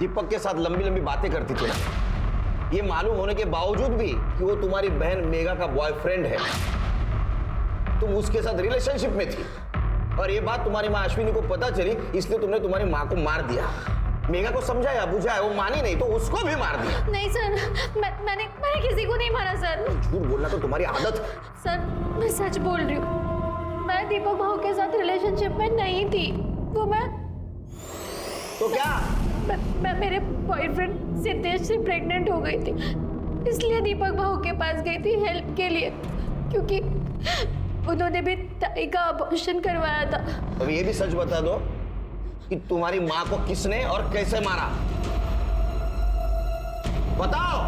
दीपक के साथ लंबी लंबी बातें करती थी ना, ये मालूम होने के बावजूद भी कि वो तुम्हारी बहन मेघा का बॉयफ्रेंड है, तुम उसके साथ रिलेशनशिप में थी। और ये बात तुम्हारी माँ अश्विनी को पता चली, इसलिए तुमने तुम्हारी माँ को मार दिया। मेघा को समझाया बुझाया, वो मानी नहीं तो उसको भी मार दिया। नहीं सर, मैंने किसी को नहीं मारा सर। झूठ बोलना तो तुम्हारी आदत है। सर मैं सच बोल रही हूँ, मैं दीपक भाऊ के साथ रिलेशनशिप में नहीं थी। वो मैं तो क्या? मैं मेरे बॉयफ्रेंड सिद्धेश से प्रेग्नेंट हो गई थी, इसलिए दीपक भाऊ के पास गई थी हेल्प के लिए, क्योंकि उन्होंने भी ताई का अबॉर्शन करवाया था। अब ये भी सच बता दो कि तुम्हारी माँ को किसने और कैसे मारा, बताओ।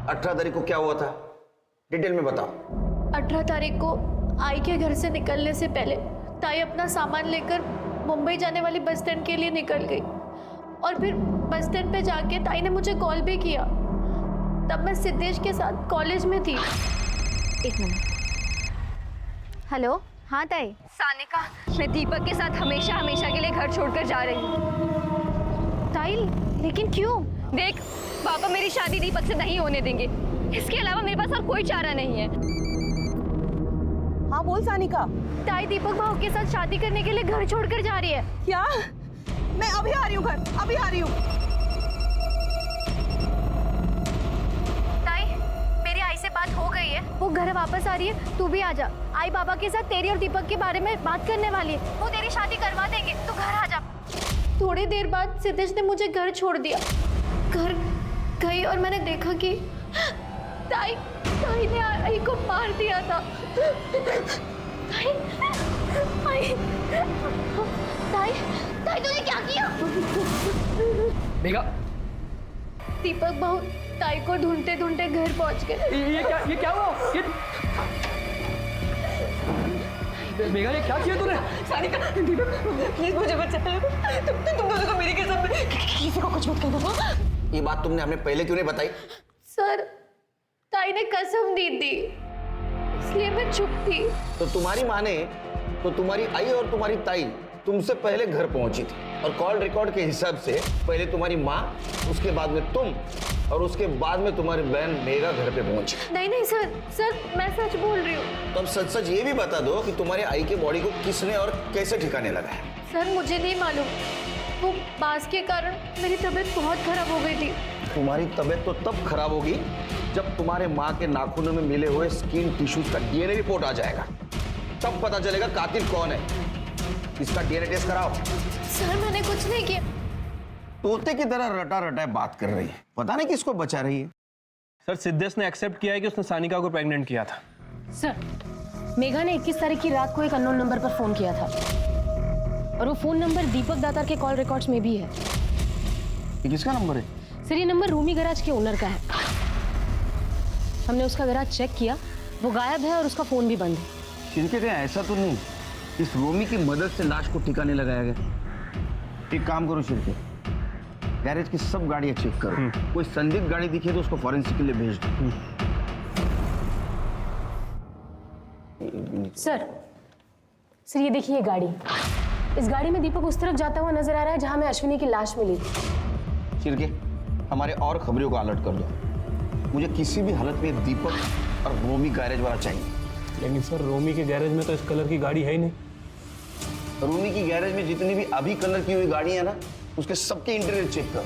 18 तारीख को क्या हुआ था, डिटेल में बताओ। 18 तारीख को आई के घर से निकलने से पहले ताई अपना सामान लेकर मुंबई जाने वाली बस स्टैंड के लिए निकल गई, और फिर बस स्टैंड पे जाके ताई ने मुझे कॉल भी किया। तब मैं सिद्धेश के साथ कॉलेज में थी। एक मिनट। हेलो, हाँ ताई। सानिका, मैं दीपक के साथ हमेशा हमेशा के लिए घर छोड़कर जा रही हूँ। ताई, लेकिन क्यों? देख, पापा मेरी शादी दीपक से नहीं होने देंगे, इसके अलावा मेरे पास और कोई चारा नहीं है। हाँ बोल सानिका। ताई दीपक भाऊ के साथ शादी करने के लिए घर छोड़कर जा रही है। क्या? मैं अभी आ रही हूँ घर, अभी आ रही हूँ। ताई, मेरी आई से बात हो गई है, वो घर वापस आ रही है, तू भी आ जा। आई बाबा के साथ तेरी और दीपक के बारे में बात करने वाली है, वो तेरी शादी करवा देंगे, तू घर आ जा। थोड़ी देर बाद सिद्धेश ने मुझे घर छोड़ दिया। घर गई और मैंने देखा कि ताई ने आई को मार दिया था। ताई तूने क्या किया? मेघा, दीपक भाऊ ताई को ढूंढते ढूंढते घर पहुंच गए। ये क्या हुआ? मेघा, ये क्या किया तूने? सानिका, दीपक प्लीज मुझे बचा। तुम दोनों को मेरी कसम, किसी को कुछ मत कहना। ये बात तुमने हमें पहले क्यों नहीं बताई? सर, ताई ने कसम दी थी, इसलिए मैं चुप थी। तो तुम्हारी माँ ने तो तुम्हारी आई और तुम्हारी ताई तुमसे पहले घर पहुंची थी, और कॉल रिकॉर्ड के हिसाब से पहले तुम्हारी माँ, उसके बाद में तुम, और उसके बाद में तुम्हारी बहन मेघा घर पे पहुंची। नहीं सर, मैं सच बोल रही हूँ। तो अब सच ये भी बता दो कि तुम्हारे आई के बॉडी को किसने और कैसे ठिकाने लगा है? सर मुझे नहीं मालूम, वो बास के कारण मेरी तबीयत बहुत खराब हो गई थी। तुम्हारी तबीयत तो तब खराब होगी जब तुम्हारे माँ के नाखूनों में मिले हुए स्किन टिश्यूज का डीएनए रिपोर्ट आ जाएगा, तब पता चलेगा कातिल कौन है। इसका डीएनए टेस्ट कराओ। सर मैंने कुछ नहीं किया। तोते की तरह रटा रटा बात कर रही है, पता नहीं किसको बचा रही है। सर, सिद्धेश ने एक्सेप्ट किया है कि उसने सानिका को प्रेग्नेंट किया था। सर, मेघा ने 21 तारीख की रात को एक अननोन नंबर पर फोन किया था, और वो फोन नंबर दीपक दातार के कॉल रिकॉर्ड्स में भी है। ये किसका नंबर है? सर, ये नंबर रूमी गैराज के ओनर का है। हमने उसका गैराज चेक किया, वो गायब है और उसका फोन भी बंद है। इनके कहीं ऐसा तो नहीं इस रोमी की मदद से लाश को ठिकाने लगाया गया? एक काम करो शिल्पी, गैरेज की सब गाड़ियां चेक करो, कोई संदिग्ध गाड़ी दिखे तो उसको फॉरेंसिक के लिए भेज दो। सर ये देखिए गाड़ी। इस गाड़ी में दीपक उस तरफ जाता हुआ नजर आ रहा है जहां में अश्विनी की लाश मिली थी। चिरके, हमारे और खबरों को अलर्ट कर दो। मुझे किसी भी हालत में दीपक और रोमी गैरेज वाला चाहिए। लेकिन सर, रोमी के गैरेज में तो इस कलर की गाड़ी है ही नहीं। रोमी की गैरेज में जितनी भी अभी कलर की हुई गाड़ियां हैं ना, उसके सबके इंटीरियर चेक करो।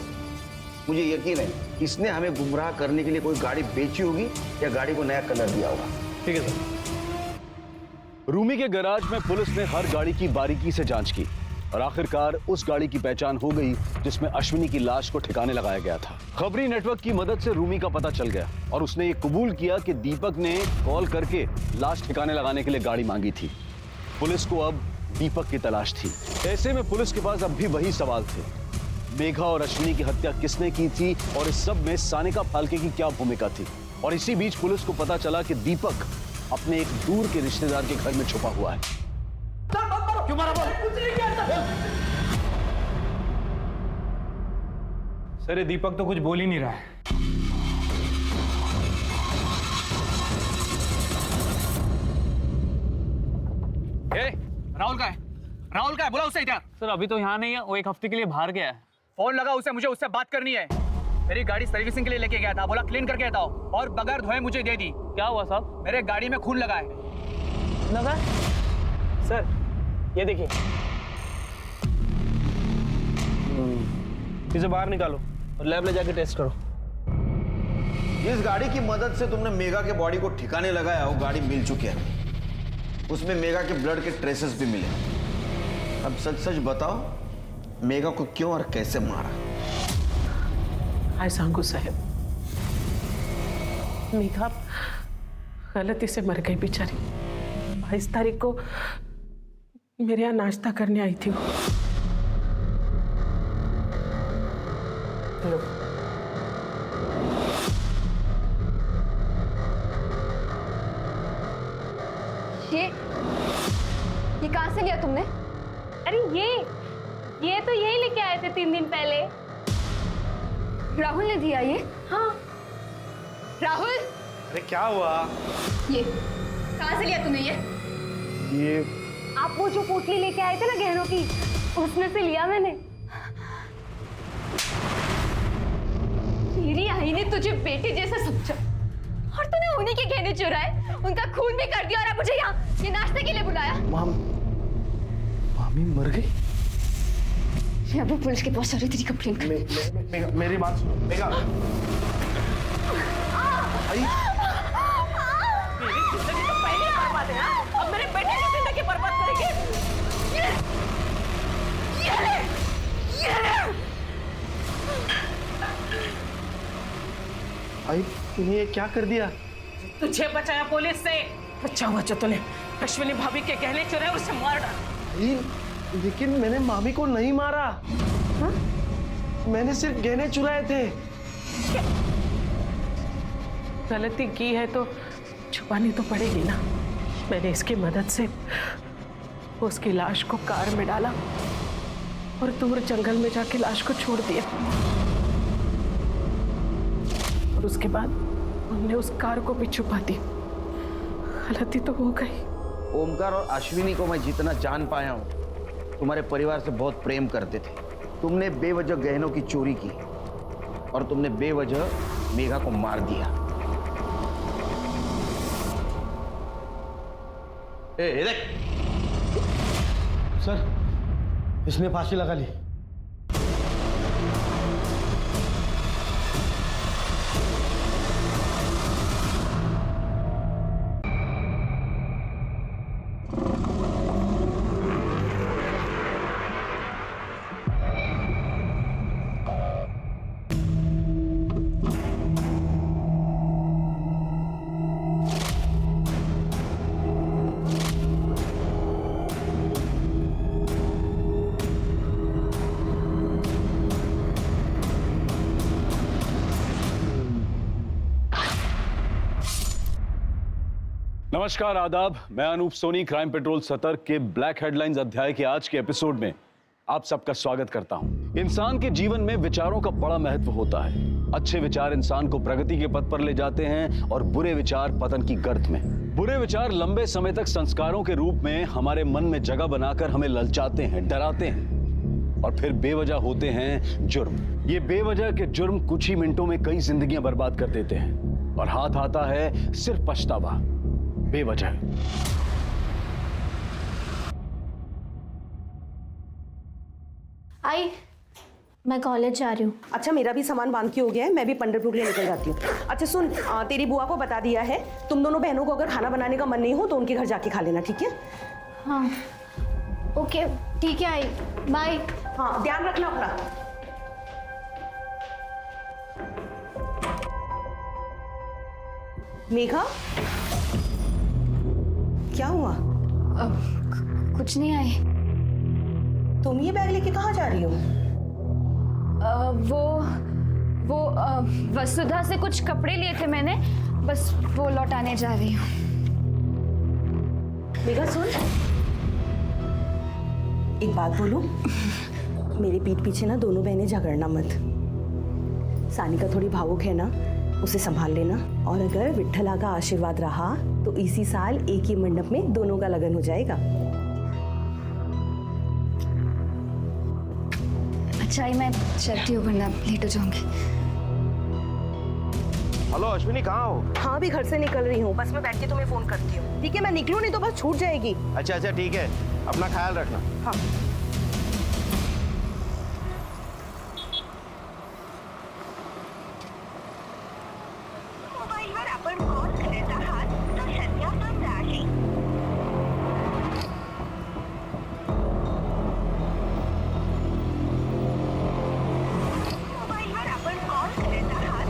मुझे यकीन है इसने हमें गुमराह करने के लिए कोई गाड़ी बेची होगी या गाड़ी को नया कलर दिया होगा। ठीक है सर। रूमी के गैराज में पुलिस ने हर गाड़ी की बारीकी से जांच की और आखिरकार उस गाड़ी की पहचान हो गई जिसमें अश्विनी की लाश को ठिकाने लगाया गया था। खबरी नेटवर्क की मदद से रूमी का पता चल गया और उसने ये कबूल किया कि दीपक ने कॉल करके लाश ठिकाने लगाने के लिए गाड़ी मांगी थी। पुलिस को अब दीपक की तलाश थी। ऐसे में पुलिस के पास अब भी वही सवाल थे, मेघा और अश्विनी की हत्या किसने की थी और इस सब में सानिका फाल्के की क्या भूमिका थी। और इसी बीच पुलिस को पता चला कि दीपक अपने एक दूर के रिश्तेदार के घर में छुपा हुआ है। क्यों मारा बोल? सर, ये दीपक तो कुछ बोल ही नहीं रहा है। राहुल का है? राहुल का है? बोला उससे इधर। सर अभी तो यहाँ नहीं है, वो एक हफ्ते के लिए बाहर गया है। फोन लगा उसे, मुझे उससे बात करनी है। मेरी गाड़ी सर्विसिंग के लिए लेके गया था, बोला क्लीन करके आता हूँ और बगैर धोए मुझे दे दी। क्या हुआ साहब? मेरे गाड़ी में खून लगा है। लगा? सर ये देखिए। इसे बाहर निकालो और लैब ले जाके टेस्ट करो। जिस गाड़ी की मदद से तुमने मेघा के बॉडी को ठिकाने लगाया, वो गाड़ी मिल चुकी है। उसमें मेघा के ब्लड के ट्रेसेस भी मिले। अब सच सच बताओ, मेघा को क्यों और कैसे मारा? हाय सांगू साहब, मेघा गलती से मर गई बेचारी। 22 तारीख को मेरे यहाँ नाश्ता करने आई थी वो। लो। ये कहाँ से लिया तुमने? अरे ये तो यही लेके आए थे 3 दिन पहले। राहुल ने दिया ये? हाँ। राहुल, अरे क्या हुआ? ये कहाँ से लिया तूने ये? आप वो जो पोटली लेके आए थे ना गहनों की, उसमें से लिया मैंने। मेरी आई ने तुझे बेटे जैसा समझा और तूने उन्हीं के गहने चुराए, उनका खून भी कर दिया और अब मुझे यहाँ ये नाश्ते के लिए बुलाया। मामी मर गई? मैं अभी पुलिस के पास आ रही, तेरी कंप्लेन कर। मेरी बात सुनो। मेघा, मेरी जिंदगी तो पहले बर्बाद है ना, अब मेरे बेटे की जिंदगी बर्बाद करेगी। आई तूने ये क्या कर दिया? तुझे बचाया पुलिस से। अच्छा हुआ जो तूने अश्विनी भाभी के गहने चुराए, उसे मार डाला। लेकिन मैंने मामी को नहीं मारा। हा? मैंने सिर्फ गहने चुराए थे। गलती की है तो छुपानी तो पड़ेगी ना। मैंने इसकी मदद से उसकी लाश को कार में डाला और दूर जंगल में जाके लाश को छोड़ दिया। और उसके बाद हमने उस कार को भी छुपा दी। गलती तो हो गई। ओमकार और अश्विनी को मैं जितना जान पाया हूं, तुम्हारे परिवार से बहुत प्रेम करते थे। तुमने बेवजह गहनों की चोरी की और तुमने बेवजह मेघा को मार दिया। ए देख, सर इसने फांसी लगा ली। नमस्कार, आदाब। मैं अनूप सोनी क्राइम पेट्रोल सतर्क के ब्लैक हेडलाइंस अध्याय के आज के एपिसोड में आप सबका स्वागत करता हूं। इंसान के जीवन में विचारों का बड़ा महत्व होता है। अच्छे विचार इंसान को प्रगति के पथ पर ले जाते हैं और बुरे विचार पतन की गर्त में। बुरे विचार लंबे समय तक संस्कारों के रूप में हमारे मन में जगह बनाकर हमें ललचाते हैं, डराते हैं और फिर बेवजह होते हैं जुर्म। ये बेवजह के जुर्म कुछ ही मिनटों में कई जिंदगियां बर्बाद कर देते हैं और हाथ आता है सिर्फ पछतावा, बेवजह। आई मैं कॉलेज जा रही हूँ। अच्छा, मेरा भी सामान बांध के हो गया है, मैं भी पंढरपुर के लिए निकल जाती हूँ। अच्छा सुन, तेरी बुआ को बता दिया है, तुम दोनों बहनों को अगर खाना बनाने का मन नहीं हो तो उनके घर जाके खा लेना, ठीक है? हाँ ओके ठीक है आई, बाय। हाँ ध्यान रखना अपना। मेघा, क्या हुआ? कुछ नहीं आई। तुम ये बैग लेके कहाँ जा रही हो? वो वसुधा से कुछ कपड़े लिए थे मैंने, बस वो लौटाने जा रही हूँ। मेघा सुन, एक बात बोलूं? मेरे पीठ पीछे ना दोनों बहनें झगड़ना मत। सानिका थोड़ी भावुक है ना, उसे संभाल लेना। और अगर विट्ठला का आशीर्वाद रहा तो इसी साल एक ही मंडप में दोनों का लगन हो जाएगा। अच्छा ही मैं चलती हूँ वरना लेट हो जाऊंगी। हेलो अश्विनी, कहाँ हो? हाँ अभी घर से निकल रही हूँ, बस मैं बैठ के तुम्हें फोन करती हूँ। ठीक है, मैं निकलूँ नहीं तो बस छूट जाएगी। अच्छा अच्छा ठीक है, अपना ख्याल रखना। हाँ। मोबाईलवर आपण कॉल करत आहात तो सध्या बंद आहे। मोबाईलवर आपण कॉल करत आहात।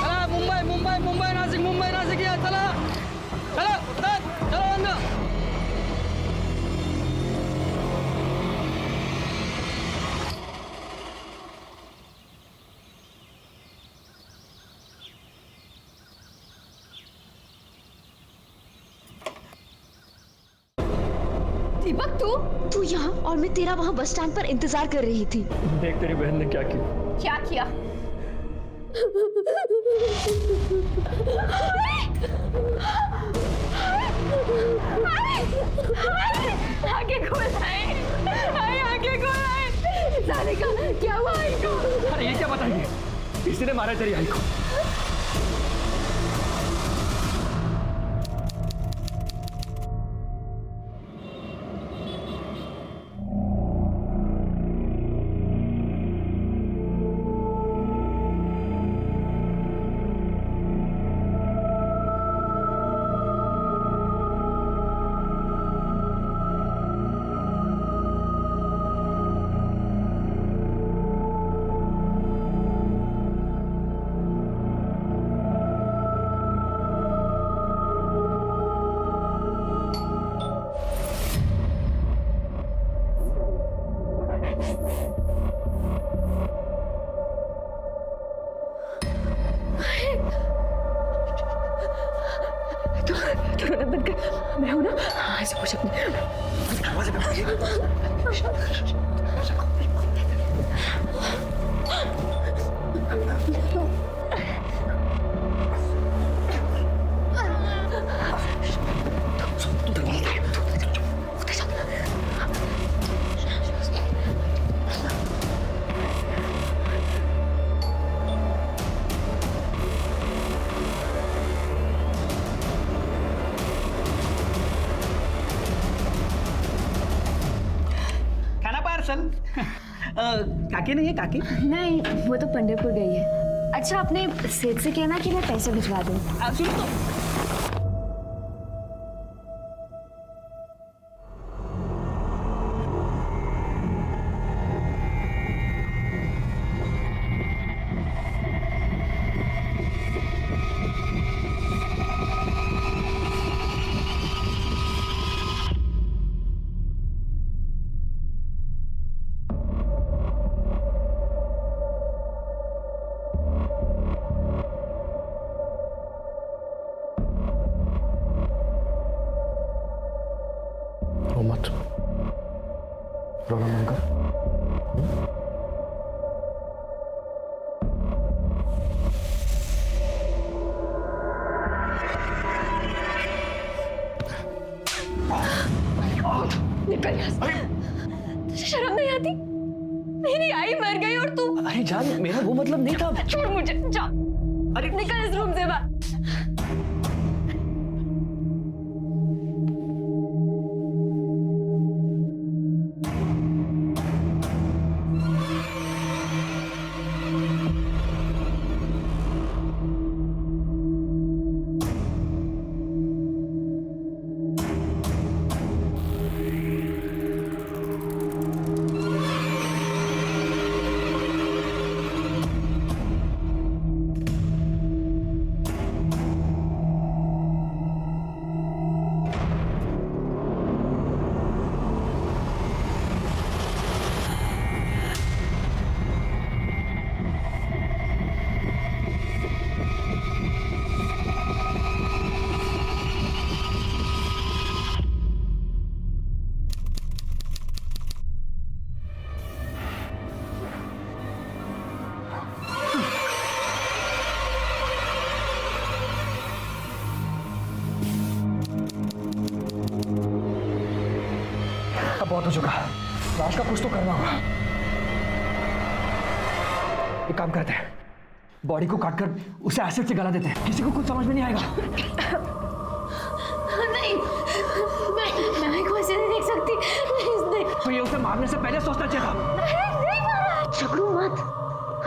चला मुंबई मुंबई मुंबई नाशिक या चला चला चलो अंदर। दीपक तू यहाँ और मैं तेरा वहाँ बस स्टैंड पर इंतजार कर रही थी। देख तेरी बहन ने क्या किया। क्या किया? आगे खोलाए, आगे खोलाए। सानिका, क्या हुआ इनको? अरे ये क्या बताइए, किसी ने मारा तेरी आई को। मैं हूं ना, ऐसे कुछ अपने काकी नहीं है काकी? नहीं, वो तो पंढरपुर गई है। अच्छा, अपने सेठ से कहना कि मैं पैसे भिजवा दूँ। सुनो तो। मत रोना बंद कर। निकल यहाँ से। तुझे शर्म नहीं आती? मेरी आई मर गई और तू। अरे जान, मेरा वो मतलब नहीं था। छोड़ मुझे, जा। अरे निकल इस रूम से बाहर। बहुत हो चुका, राज का कुछ तो करना होगा। एक काम करते हैं, बॉडी को काटकर उसे एसिड से गला देते हैं, किसी को कुछ समझ में नहीं आएगा। नहीं, मैं को ऐसे नहीं देख सकती, प्लीज नहीं। तो ये उसे मारने से पहले सोचना चाहिए था। झगड़ो मत,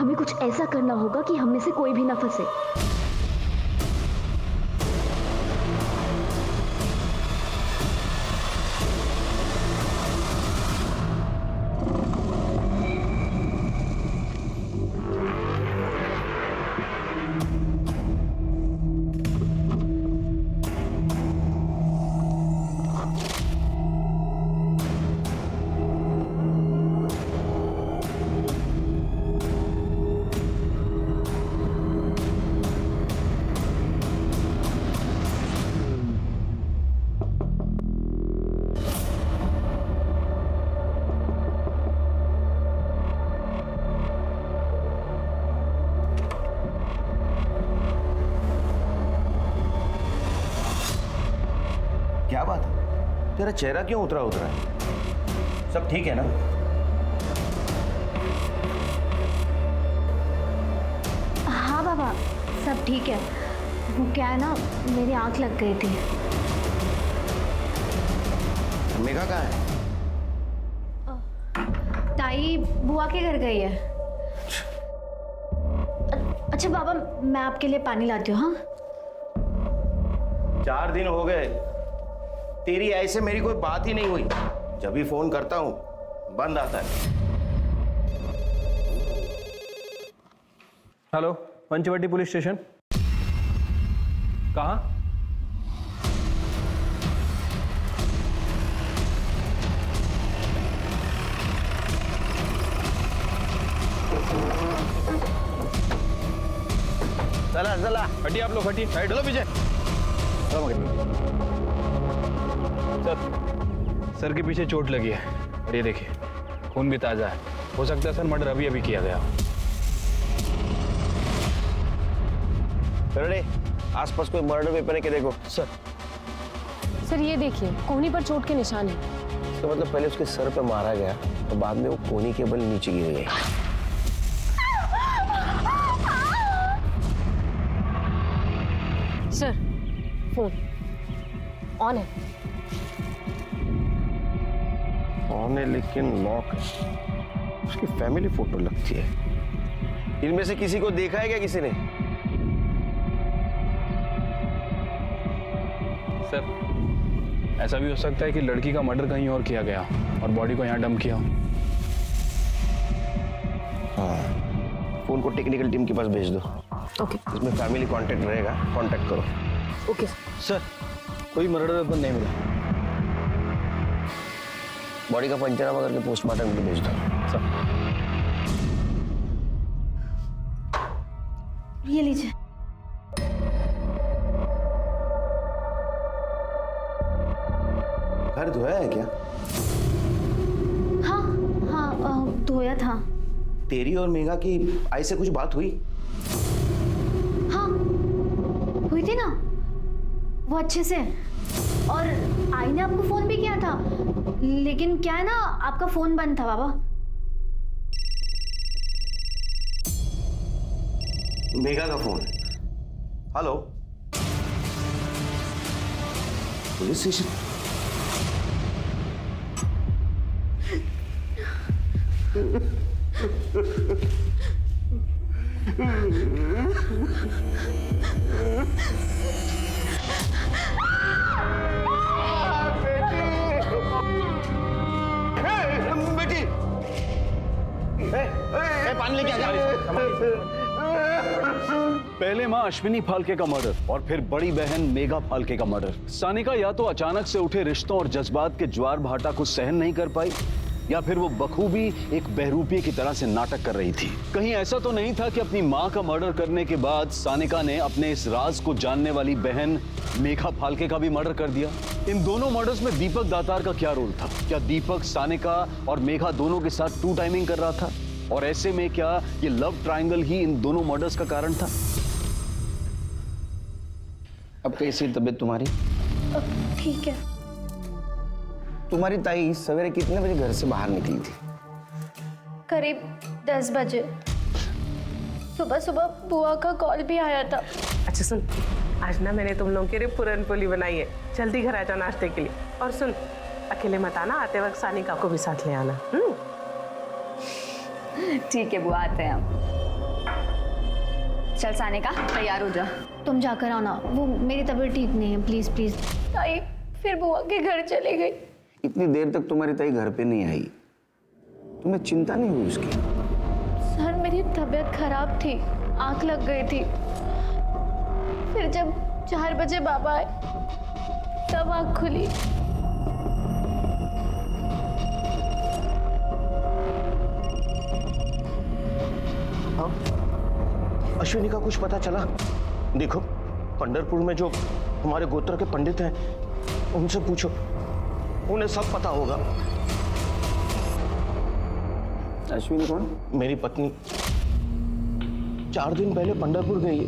हमें कुछ ऐसा करना होगा कि हम में से कोई भी ना फंसे। क्या बात है, तेरा चेहरा क्यों उतरा उतरा है? सब ठीक है ना? हाँ बाबा, सब ठीक है। वो क्या है ना, मेरी आंख लग गई थी। मेघा कहाँ है? ताई बुआ के घर गई है। अच्छा बाबा, मैं आपके लिए पानी लाती हूँ। हाँ, 4 दिन हो गए, तेरी ऐसे मेरी कोई बात ही नहीं हुई। जब भी फोन करता हूं बंद आता है। Hello, Panchavati police station. कहाँ? चला चला, हटिए आप लोग, हटिए साइड। चलो पीछे। सर के पीछे चोट लगी है और ये देखिए खून भी ताजा है। हो सकता है सर मर्डर अभी अभी किया गया। अरे आसपास कोई मर्डर वेपन है क्या, देखो। सर ये देखिए, कोहनी पर चोट के निशान है। इसका मतलब पहले उसके सर पे मारा गया तो बाद में वो कोहनी के बल नीचे गिर गई। सर फोन ऑन है। ऑन है लेकिन लॉक है। उसकी फैमिली फोटो लगती है। इनमें से किसी को देखा है क्या किसी ने? सर ऐसा भी हो सकता है कि लड़की का मर्डर कहीं और किया गया और बॉडी को यहाँ डंप किया। हाँ, फोन को टेक्निकल टीम के पास भेज दो। ओके। इसमें फैमिली कांटेक्ट रहेगा, कांटेक्ट करो। ओके सर, कोई मर्डर वेपन नहीं मिला। बॉडी का पंचनामा करके पोस्टमार्टम के लिए भेज दो। ये लीजिए। घर धोया है क्या? हाँ हाँ, धोया था। तेरी और मेघा की आई से कुछ बात हुई? हाँ हुई थी ना, वो अच्छे से। और आई ने आपको फोन भी किया था, लेकिन क्या है ना, आपका फोन बंद था बाबा। मेघा का फोन। Hello, police station. बेटी, पानी लेके आ जा। पहले मां अश्विनी फाल्के का मर्डर और फिर बड़ी बहन मेघा फाल्के का मर्डर। सानिका या तो अचानक से उठे रिश्तों और जज्बात के ज्वार भाटा को सहन नहीं कर पाई, या फिर वो बखूबी एक बहरूपी की तरह से नाटक कर रही थी। कहीं ऐसा तो नहीं था कि अपनी मां का मर्डर करने के बाद सानिका ने अपने इस राज को जानने वाली बहन मेघा फाल्के का भी मर्डर कर दिया? इन दोनों मर्डर्स में दीपक दातार का क्या रोल था? क्या दीपक सानिका और मेघा दोनों के साथ टू टाइमिंग कर रहा था? और ऐसे में क्या ये लव ट्रायंगल ही इन दोनों मर्डर्स का कारण था? अब कैसी तबीयत तुम्हारी? ठीक है। तुम्हारी ताई सवेरे कितने बजे घर से बाहर निकली थी? करीब 10 बजे। सुबह सुबह बुआ का कॉल भी आया था। अच्छा सुन, आज ना मैंने तुम लोगों के लिए पूरन पोली बनाई है, जल्दी घर आ जाओ नाश्ते के लिए। और सुन, अकेले मत आना, आते वक्त सानिका को भी साथ ले आना। ठीक है बुआ, आते हैं हम। चल सानिका, तैयार हो जा। तुम जाकर आओ ना, वो मेरी तबीयत ठीक नहीं है, प्लीज प्लीज। ताई फिर बुआ के घर चली गई। इतनी देर तक तुम्हारी ताई घर पे नहीं आई, तुम्हें चिंता नहीं हुई उसकी? सर मेरी तबीयत खराब थी, आंख लग गई थी। फिर जब 4 बजे बाबा आए तब आंख खुली। अश्विनी का कुछ पता चला? देखो, पंढरपुर में जो हमारे गोत्र के पंडित हैं, उनसे पूछो, उन्हें सब पता होगा। अश्विनी कौन? मेरी पत्नी 4 दिन पहले पंढरपुर गई है,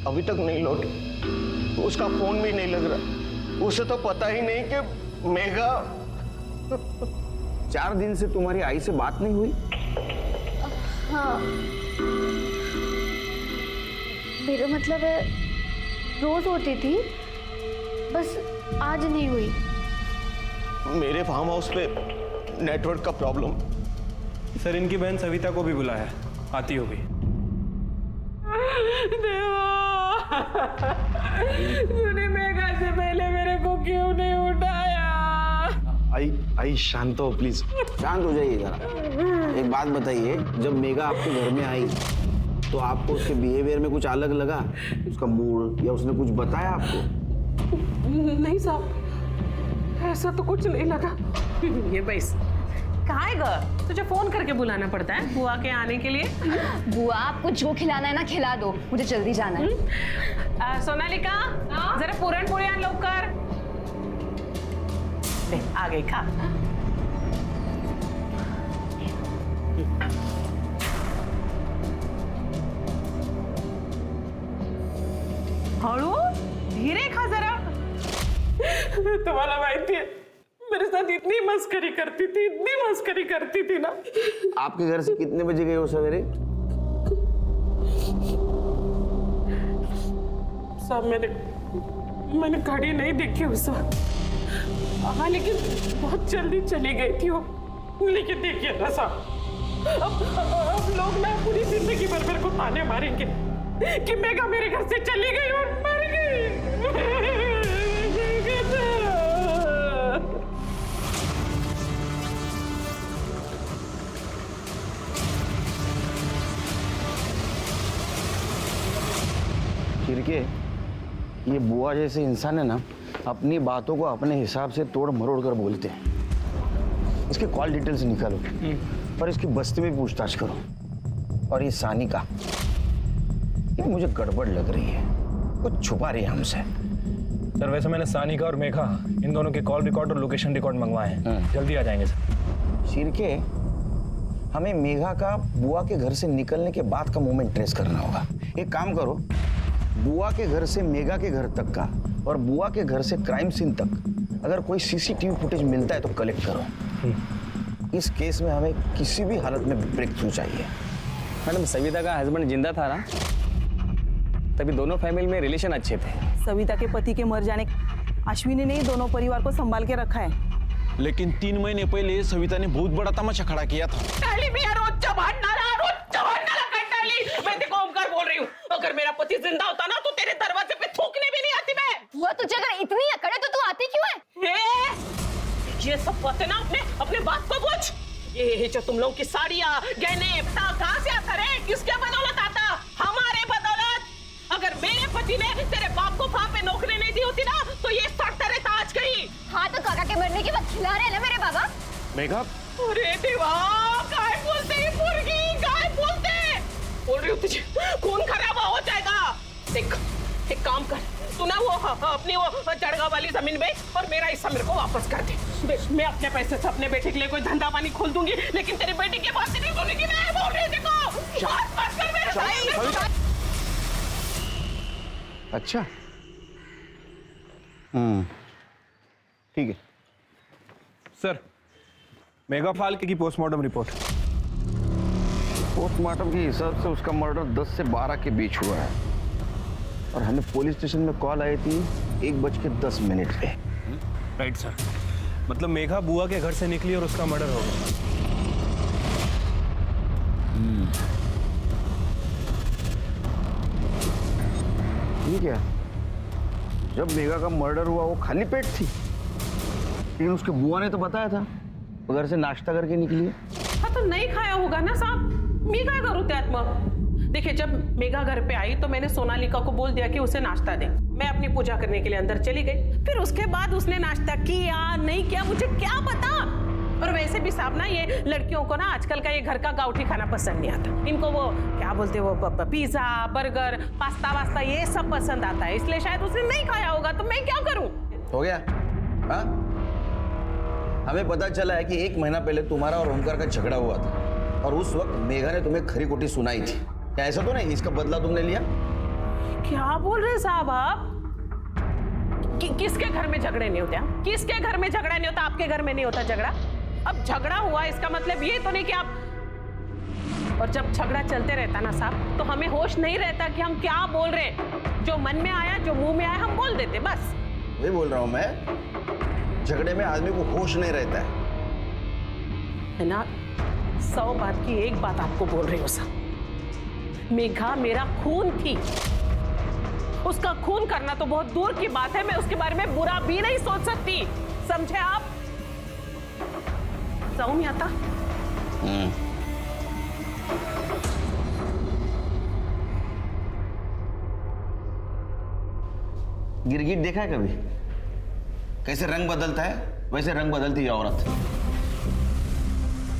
अभी तक नहीं लौटी। उसका फोन भी नहीं लग रहा। उसे तो पता ही नहीं कि मेघा। 4 दिन से तुम्हारी आई से बात नहीं हुई? हाँ, मेरा मतलब है रोज होती थी, बस आज नहीं हुई। मेरे फार्म हाउस पे नेटवर्क का प्रॉब्लम। सर, इनकी बहन सविता को भी बुलाया है, आती होगी। तूने मेघा से पहले मेरे को क्यों नहीं उठाया? आई शांत हो प्लीज, शांत हो जाइए जरा। एक बात बताइए, जब मेघा आपके घर में आई तो आपको उसके बिहेवियर में कुछ अलग लगा? उसका मूड या उसने कुछ बताया आपको? नहीं साहब, ऐसा तो कुछ नहीं लगा। ये बैस, कहाँ है ग? तुझे फोन करके बुलाना पड़ता है बुआ के आने के लिए? बुआ, आपको जो खिलाना है ना खिला दो, मुझे जल्दी जाना है। सोनालिका, जरा पूरन पोली आन लवकर। ले, आ गई, खा। हळू, धीरे खा जरा। तुम्हाला माहिती है, मेरे साथ इतनी मस्करी करती थी ना। आपके घर से कितने बजे गए हो सवेरे? साहब, मैंने घड़ी नहीं देखी उस वक्त। हाँ, लेकिन बहुत जल्दी चली गई थी वो। लेकिन देखिए ना साहब, अब लोग ना पूरी जिंदगी भर मेरे को ताने मारेंगे कि मेघा मेरे घर से चली गई और मर गई। फिर ये बुआ जैसे इंसान है ना, अपनी बातों को अपने हिसाब से तोड़ मरोड़ कर बोलते हैं। इसके कॉल डिटेल्स निकालो और इसकी बस्ती में पूछताछ करो। और ये सानिका, ये मुझे गड़बड़ लग रही है, कुछ छुपा रही है हमसे। सर, वैसे मैंने सानिका और मेघा इन दोनों के कॉल रिकॉर्ड और लोकेशन रिकॉर्ड मंगवाए हैं, जल्दी आ जाएंगे सर। शिरके, हमें मेघा का बुआ के घर से निकलने के बाद का मोमेंट ट्रेस करना होगा। एक काम करो, बुआ के घर से मेघा के घर तक का और बुआ के घर से क्राइम सीन तक अगर कोई सीसीटीवी फुटेज मिलता है तो कलेक्ट करो। इस केस में हमें किसी भी हालत में ब्रेक थ्रू चाहिए। मैडम, सविता का हस्बैंड जिंदा था ना, तभी दोनों फैमिली में रिलेशन अच्छे थे। सविता के पति के मर जाने अश्विनी ने ही दोनों परिवार को संभाल के रखा है। लेकिन 3 महीने पहले सविता ने बहुत बड़ा तमाशा खड़ा किया था। मैं देखो ओमकार बोल रही हूँ, अगर मेरा पति जिंदा होता ना तो तेरे दरवाजे पे थूकने भी नहीं आती मैं। बुआ, तुझे अगर इतनी अकड़ है तो तू आती क्यों है? ये सब बातें ना अपने बात को पूछ। ये जो तुम लोग की साड़ियाँ, गहने, कहाँ से आता रे? किसके बदौलत आता? हमारे बदौलत। अगर मेरे पति ने तेरे बाप को वहाँ पे नौकरी नहीं दी होती ना तो ये सड़ता रहता आज कहीं। हाँ, तो काका के मरने के बाद खिला रहे हैं ना मेरे बाबा। मेघा, अरे देवा, गाय बोलते ही मुर्गी, गाय बोलते। बोल रही हूँ तुझे, खून खराबा हो जाएगा। देख, एक काम कर, तू ना वो अपनी वो जड़गा वाली जमीन बेच और मेरा हिस्सा मेरे को वापस कर दे। मैं अपने पैसे से अपने बेटे के लिए कोई धंधा पानी खोल दूंगी, लेकिन तेरे बेटे की बात नहीं सुनेगी। मैं बोल रही हूँ, देखो, बात मत कर मेरे साथ। अच्छा, ठीक है सर, मेघा फाल्के की पोस्टमार्टम रिपोर्ट। पोस्टमार्टम के हिसाब से उसका मर्डर 10 से 12 के बीच हुआ है और हमें पुलिस स्टेशन में कॉल आई थी 1:10 पे। राइट सर, मतलब मेघा बुआ के घर से निकली और उसका मर्डर हो गया। ठीक है, जब मेघा का मर्डर हुआ वो खाली पेट थी, लेकिन उसके बुआ ने तो बताया था वो घर से नाश्ता करके निकली है। हाँ तो नहीं खाया होगा ना साहब, मैं क्या करूँ त्यात्मा। देखिए, जब मेघा घर पे आई तो मैंने सोनालिका को बोल दिया कि उसे नाश्ता दे। मैं अपनी पूजा करने के लिए अंदर चली गई। फिर उसके बाद उसने नाश्ता किया नहीं किया मुझे क्या पता। और वैसे भी साहब ना, ये लड़कियों को ना आजकल का ये घर का गाउठी खाना पसंद नहीं आता। इनको वो क्या बोलते, वो पिज्जा, बर्गर, पास्ता वास्ता ये सब पसंद आता है, इसलिए शायद उसने नहीं खाया होगा। तो मैं क्या करूँ? हो गया। हाँ, हमें पता चला है कि 1 महीना पहले तुम्हारा और ओमकार का झगड़ा हुआ था और उस वक्त मेघा ने तुम्हें खरी खोटी सुनाई थी। क्या ऐसा तो नहीं इसका बदला तुमने लिया? क्या बोल रहे साहब आप? किसके घर में झगड़े नहीं होते? किसके घर में झगड़ा नहीं होता? आपके घर में नहीं होता झगड़ा? अब झगड़ा हुआ इसका मतलब ये तो नहीं कि आप। और जब झगड़ा चलते रहता ना साहब, तो हमें होश नहीं रहता कि हम क्या बोल रहे हैं। जो मन में आया, जो मुंह में आया, हम बोल देते बस। वही बोल रहा हूं मैं, झगड़े में आदमी को होश नहीं रहता है ना। 100 बात की एक बात आपको बोल रही हूँ साहब, मेघा मेरा खून थी। उसका खून करना तो बहुत दूर की बात है, मैं उसके बारे में बुरा भी नहीं सोच सकती, समझे आप? जाऊं नहीं आता। गिरगिट देखा है कभी? कैसे रंग बदलता है, वैसे रंग बदलती है औरत।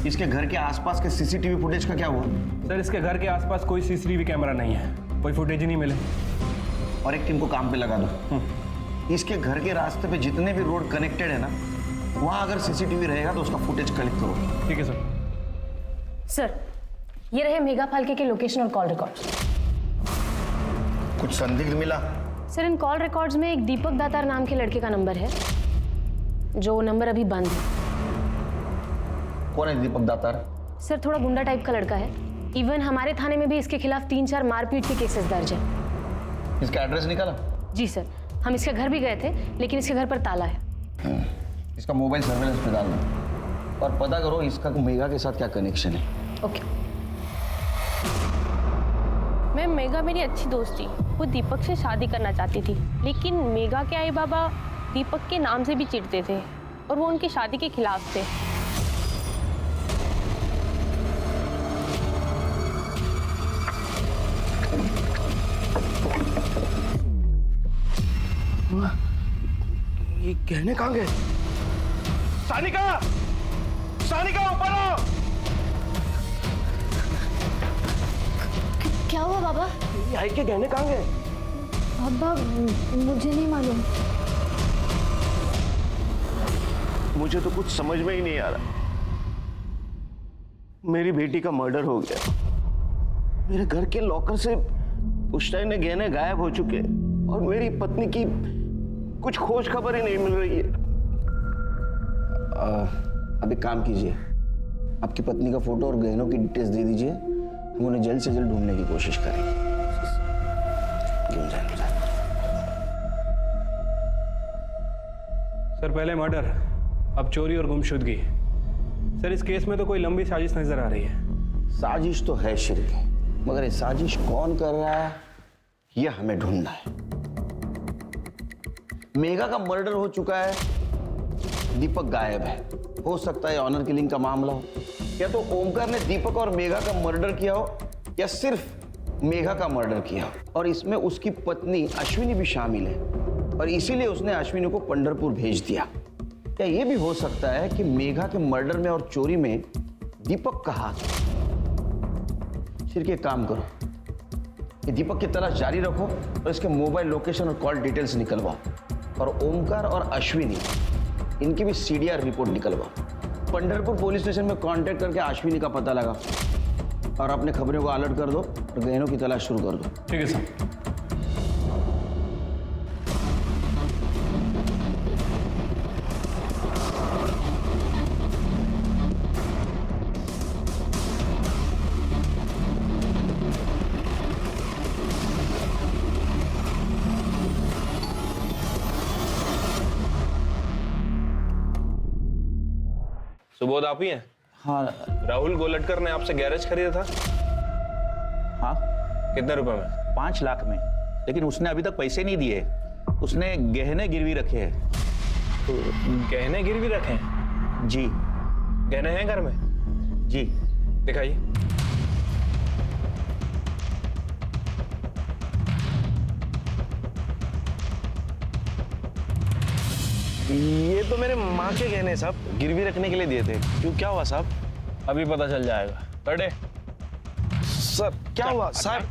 इसके घर के आसपास के सीसीटीवी फुटेज का क्या हुआ? सर, इसके घर के आसपास कोई सीसीटीवी कैमरा नहीं है, कोई फुटेज ही नहीं मिले। और एक टीम को काम पे लगा दो। इसके घर के रास्ते पे जितने भी रोड कनेक्टेड है ना, वहां अगर सीसीटीवी रहेगा तो उसका फुटेज कलेक्ट करो। ठीक है सर। सर, ये रहे मेघा फाल्के के लोकेशन और कॉल रिकॉर्ड। कुछ संदिग्ध मिला? सर, इन कॉल रिकॉर्ड्स में एक दीपक दातार नाम के लड़के का नंबर है, जो नंबर अभी बंद है। कौन है दीपक दातार? सर, थोड़ा गुंडा टाइप का लड़का है। इवन हमारे थाने में भी इसके खिलाफ 3-4 मारपीट के केसेस दर्ज है। इसका एड्रेस निकाला? जी सर, हम इसके घर भी गए थे, लेकिन इसके घर पर ताला है। इसका मोबाइल सर्वेलेंस पे डालना और पता करो इसका मेघा के साथ क्या कनेक्शन है। ओके। मैम, मेघा मेरी अच्छी दोस्त थी। वो दीपक से शादी करना चाहती थी, लेकिन मेघा के आई बाबा दीपक के नाम से भी चिढ़ते थे और वो उनकी शादी के खिलाफ थे। ये गहने कहाँ गए? सानिका! सानिका, ऊपर आओ! क्या हुआ बाबा? ये आई के गहने कहाँ गए? बाबा, मुझे नहीं मालूम। मुझे तो कुछ समझ में ही नहीं आ रहा। मेरी बेटी का मर्डर हो गया। मेरे घर के लॉकर से पुश्तैनी गहने गायब हो चुके और मेरी पत्नी की कुछ खोज खबर ही नहीं मिल रही है। अब एक काम कीजिए, आपकी पत्नी का फोटो और गहनों की डिटेल्स दे दीजिए, हम उन्हें जल्द से जल्द ढूंढने की कोशिश करेंगे। सर, पहले मर्डर, अब चोरी और गुमशुदगी। सर, इस केस में तो कोई लंबी साजिश नजर आ रही है। साजिश तो है शिरके, मगर ये साजिश कौन कर रहा है यह हमें ढूंढना है। मेघा का मर्डर हो चुका है, दीपक गायब है। हो सकता है ऑनर किलिंग का मामला हो, या तो ओमकार ने दीपक और मेघा का मर्डर किया हो, या सिर्फ मेघा का मर्डर किया हो और इसमें उसकी पत्नी अश्विनी भी शामिल है और इसीलिए उसने अश्विनी को पंढरपुर भेज दिया। या यह भी हो सकता है कि मेघा के मर्डर में और चोरी में दीपक का हाथ। सिर्फ एक काम करो, ये दीपक की तलाश जारी रखो और इसके मोबाइल लोकेशन और कॉल डिटेल्स निकलवाओ और ओमकार और अश्विनी इनकी भी सीडीआर रिपोर्ट निकलवाओ। पंढरपुर पुलिस स्टेशन में कांटेक्ट करके अश्विनी का पता लगा और अपने खबरों को अलर्ट कर दो और गहनों की तलाश शुरू कर दो। ठीक है सर। सुबोध आप ही हैं? हाँ राहुल गोलटकर ने आपसे गैरेज खरीदा था? हाँ। कितने रुपए में? 5 लाख में, लेकिन उसने अभी तक पैसे नहीं दिए। उसने गहने गिरवी रखे हैं। तो गहने गिरवी रखे हैं? जी। गहने हैं घर में? जी। दिखाइए। ये तो मेरे माँ के गहने साहब, गिरवी रखने के लिए दिए थे। क्यों, क्या हुआ साहब? अभी पता चल जाएगा। बड़े सर क्या हुआ साहब?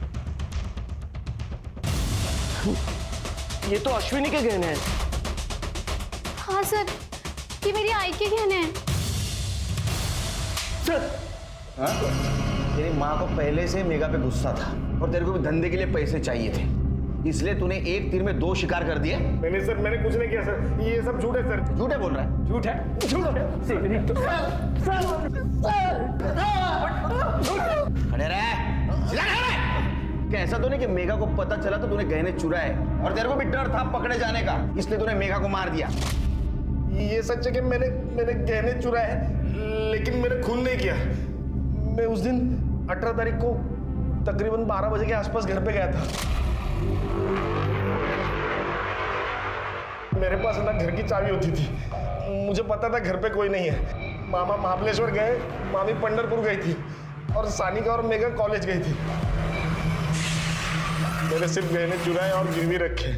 ये तो अश्विनी के गहने हैं। हाँ सर, ये मेरी आई के गहने हैं। तेरी माँ को पहले से मेगा पे गुस्सा था और तेरे को भी धंधे के लिए पैसे चाहिए थे, इसलिए तूने एक तीर में 2 शिकार कर दिए। मैंने सर, मैंने कुछ नहीं किया सर, ये सब झूठ है सर। झूठे बोल रहा है? झूठ है, झूठ है। खड़े रहे, सीधा खड़े रहे। क्या ऐसा तो नहीं कि मेगा को पता चला तो तूने गहने चुराए और तेरे को भी डर था पकड़े जाने का, इसलिए तूने मेगा को मार दिया? ये सच है कि मैंने गहने चुराए, लेकिन मैंने खून नहीं किया। मैं उस दिन 18 तारीख को तकरीबन 12 बजे के आसपास घर पे गया था। मेरे पास ना घर की चाबी होती थी, मुझे पता था घर पे कोई नहीं है। मामा महाबलेश्वर गए, मामी पंढरपुर गई थी और सानिका और मेगा कॉलेज गई थी। मैंने सिर्फ गहने चुराए और गिरवी रखे।